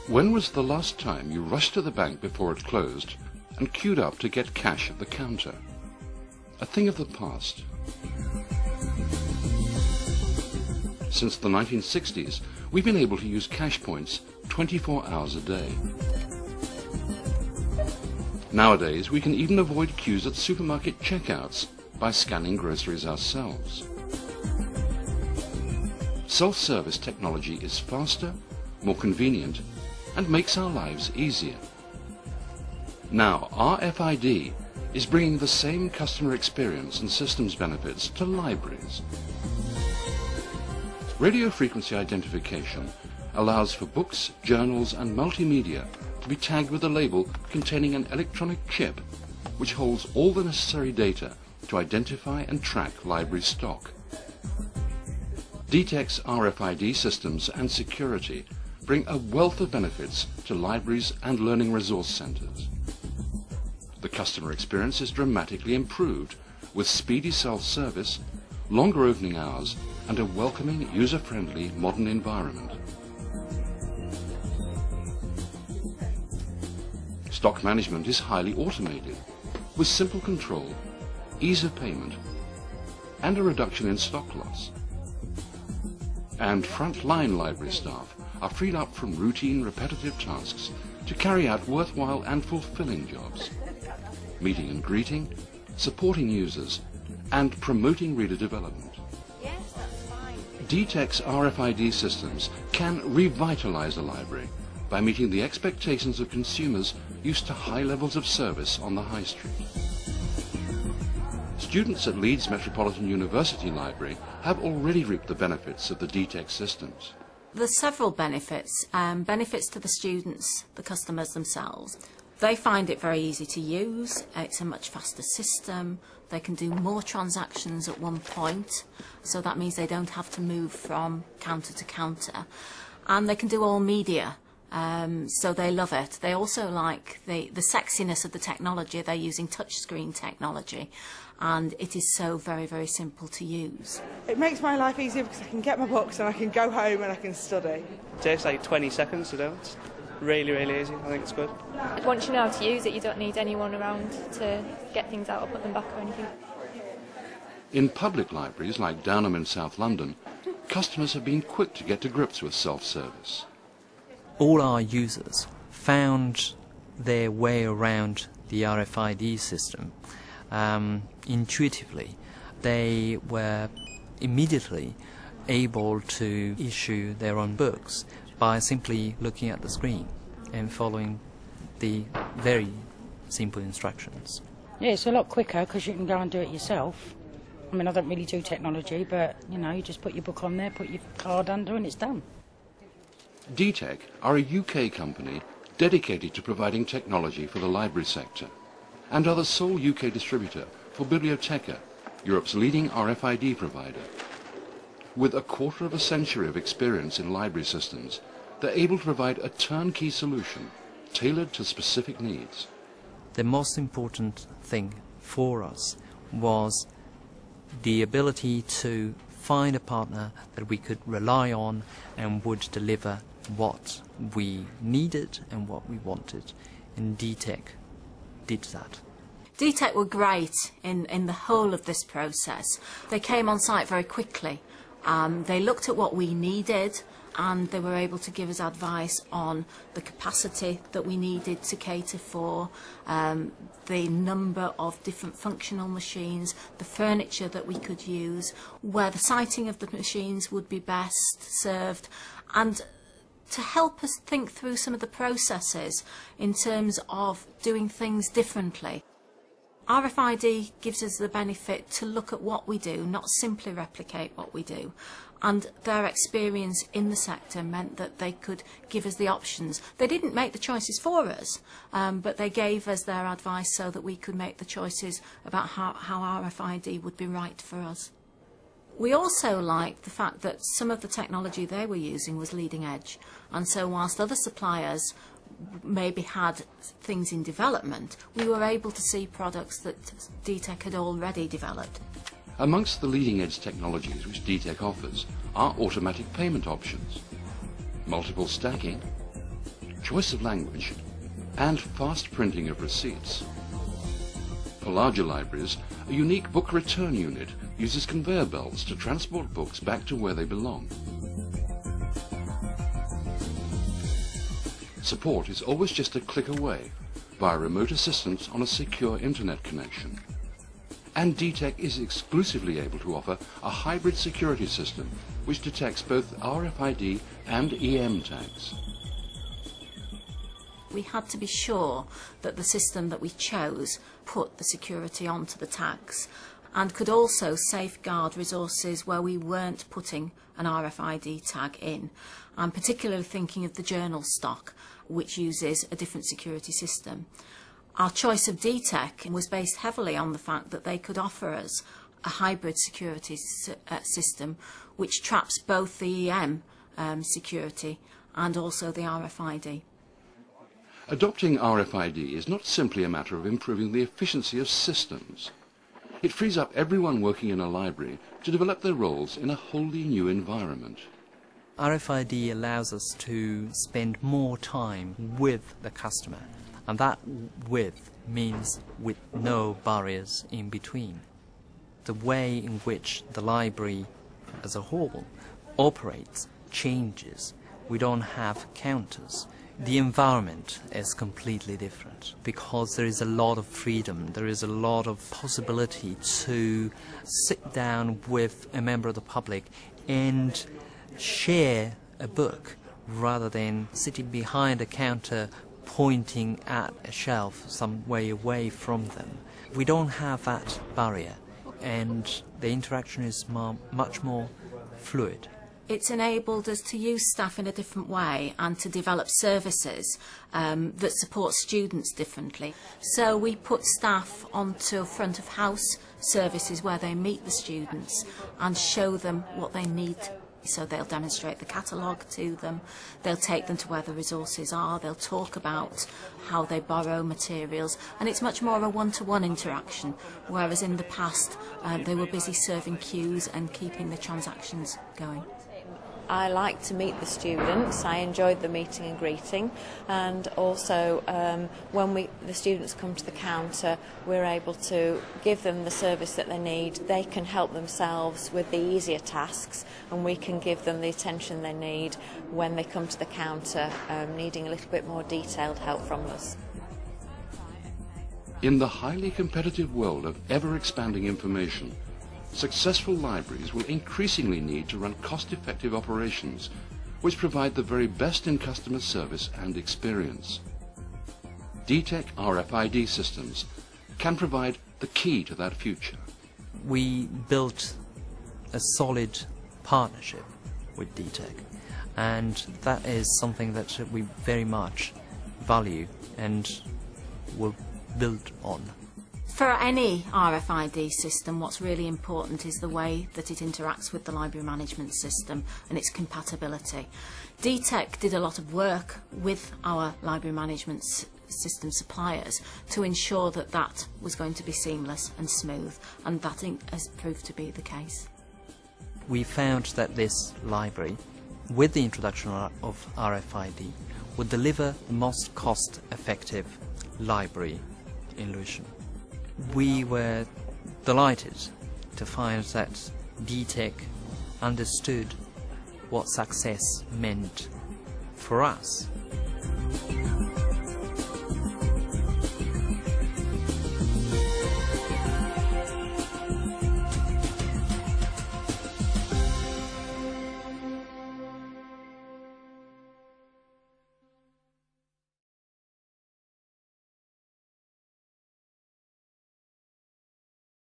When was the last time you rushed to the bank before it closed and queued up to get cash at the counter? A thing of the past. Since the 1960s, we've been able to use cash points 24 hours a day. Nowadays, we can even avoid queues at supermarket checkouts by scanning groceries ourselves. Self-service technology is faster, more convenient, and makes our lives easier. Now, RFID is bringing the same customer experience and systems benefits to libraries. Radio frequency identification allows for books, journals, and multimedia to be tagged with a label containing an electronic chip which holds all the necessary data to identify and track library stock. DTEC's RFID systems and security bring a wealth of benefits to libraries and learning resource centres. The customer experience is dramatically improved with speedy self-service, longer opening hours, and a welcoming, user-friendly modern environment. Stock management is highly automated, with simple control, ease of payment, and a reduction in stock loss. And front-line library staff are freed up from routine, repetitive tasks to carry out worthwhile and fulfilling jobs, meeting and greeting, supporting users, and promoting reader development. DTEC's RFID systems can revitalise a library by meeting the expectations of consumers used to high levels of service on the high street. Students at Leeds Metropolitan University Library have already reaped the benefits of the DTEC systems. There's several benefits. Benefits to the students, the customers themselves. They find it very easy to use. It's a much faster system. They can do more transactions at one point, so that means they don't have to move from counter to counter. And they can do all media. So they love it. They also like the sexiness of the technology. They're using touchscreen technology, and it is so very, very simple to use. It makes my life easier because I can get my books and I can go home and I can study. It takes like 20 seconds to do. It's really, really easy. I think it's good. Once you know how to use it, you don't need anyone around to get things out or put them back or anything. In public libraries like Downham in South London, customers have been quick to get to grips with self-service. All our users found their way around the RFID system intuitively. They were immediately able to issue their own books by simply looking at the screen and following the very simple instructions. Yeah, it's a lot quicker because you can go and do it yourself. I mean, I don't really do technology, but, you know, you just put your book on there, put your card under, and it's done. DTEC are a UK company dedicated to providing technology for the library sector and are the sole UK distributor for Bibliotheca, Europe's leading RFID provider. With a quarter of a century of experience in library systems, they're able to provide a turnkey solution tailored to specific needs. The most important thing for us was the ability to find a partner that we could rely on and would deliver what we needed and what we wanted, and DTEC did that. DTEC were great in the whole of this process. They came on site very quickly. They looked at what we needed, and they were able to give us advice on the capacity that we needed to cater for, the number of different functional machines, the furniture that we could use, where the siting of the machines would be best served, and to help us think through some of the processes in terms of doing things differently. RFID gives us the benefit to look at what we do, not simply replicate what we do. And their experience in the sector meant that they could give us the options. They didn't make the choices for us, but they gave us their advice so that we could make the choices about how RFID would be right for us. We also liked the fact that some of the technology they were using was leading edge, and so whilst other suppliers maybe had things in development, we were able to see products that DTEC had already developed. Amongst the leading edge technologies which DTEC offers are automatic payment options, multiple stacking, choice of language, and fast printing of receipts. For larger libraries, a unique book return unit uses conveyor belts to transport books back to where they belong. Support is always just a click away via remote assistance on a secure internet connection. And DTEC is exclusively able to offer a hybrid security system which detects both RFID and EM tags. We had to be sure that the system that we chose put the security onto the tags and could also safeguard resources where we weren't putting an RFID tag in. I'm particularly thinking of the journal stock, which uses a different security system. Our choice of DTEC was based heavily on the fact that they could offer us a hybrid security system which traps both the EM security and also the RFID. Adopting RFID is not simply a matter of improving the efficiency of systems. It frees up everyone working in a library to develop their roles in a wholly new environment. RFID allows us to spend more time with the customer, and that with means with no barriers in between. The way in which the library as a whole operates changes. We don't have counters. The environment is completely different because there is a lot of freedom, there is a lot of possibility to sit down with a member of the public and share a book rather than sitting behind a counter pointing at a shelf some way away from them. We don't have that barrier and the interaction is much more fluid. It's enabled us to use staff in a different way and to develop services that support students differently. So we put staff onto front of house services where they meet the students and show them what they need. So they'll demonstrate the catalogue to them, they'll take them to where the resources are, they'll talk about how they borrow materials, and it's much more a one-to-one interaction, whereas in the past they were busy serving queues and keeping the transactions going. I like to meet the students. I enjoyed the meeting and greeting, and also when the students come to the counter, we're able to give them the service that they need. They can help themselves with the easier tasks, and we can give them the attention they need when they come to the counter needing a little bit more detailed help from us. In the highly competitive world of ever-expanding information, successful libraries will increasingly need to run cost-effective operations which provide the very best in customer service and experience. DTEC RFID systems can provide the key to that future. We built a solid partnership with DTEC, and that is something that we very much value and will build on. For any RFID system, what's really important is the way that it interacts with the library management system and its compatibility. DTEC did a lot of work with our library management system suppliers to ensure that that was going to be seamless and smooth, and that has proved to be the case. We found that this library, with the introduction of RFID, would deliver the most cost-effective library in Lewisham. We were delighted to find that DTEC understood what success meant for us.